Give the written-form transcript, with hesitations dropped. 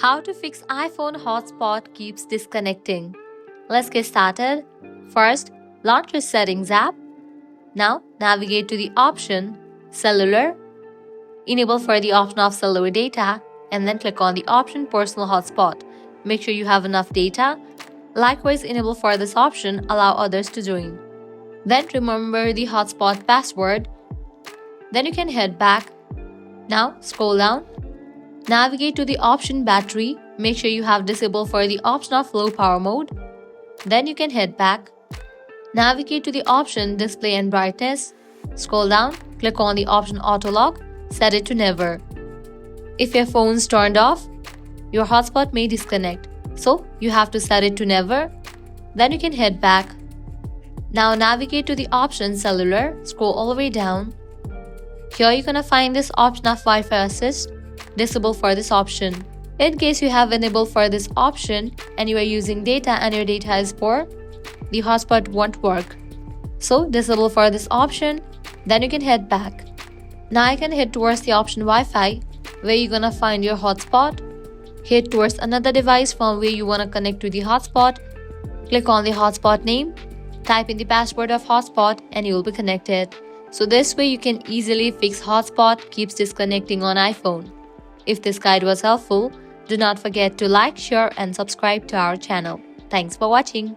How to fix iPhone hotspot keeps disconnecting. Let's get started. First, launch your Settings app. Now, navigate to the option Cellular. Enable for the option of cellular data and then click on the option Personal Hotspot. Make sure you have enough data. Likewise, enable for this option, allow others to join. Then remember the hotspot password. Then you can head back. Now, scroll down. Navigate to the option Battery. Make sure you have disabled for the option of low power mode. Then you can head back. Navigate to the option Display and Brightness. Scroll down, click on the option Auto Lock, set it to Never. If your phone's turned off, your hotspot may disconnect. So you have to set it to Never. Then you can head back. Now navigate to the option Cellular, scroll all the way down. Here you're gonna find this option of Wi-Fi Assist. Disable for this option. In case you have enabled for this option and you are using data and your data is poor, the hotspot won't work. So disable for this option, then you can head back. Now you can head towards the option Wi-Fi, where you're gonna find your hotspot. Head towards another device from where you wanna connect to the hotspot. Click on the hotspot name, type in the password of hotspot and you will be connected. So this way you can easily fix hotspot keeps disconnecting on iPhone. If this guide was helpful, do not forget to like, share and subscribe to our channel. Thanks for watching.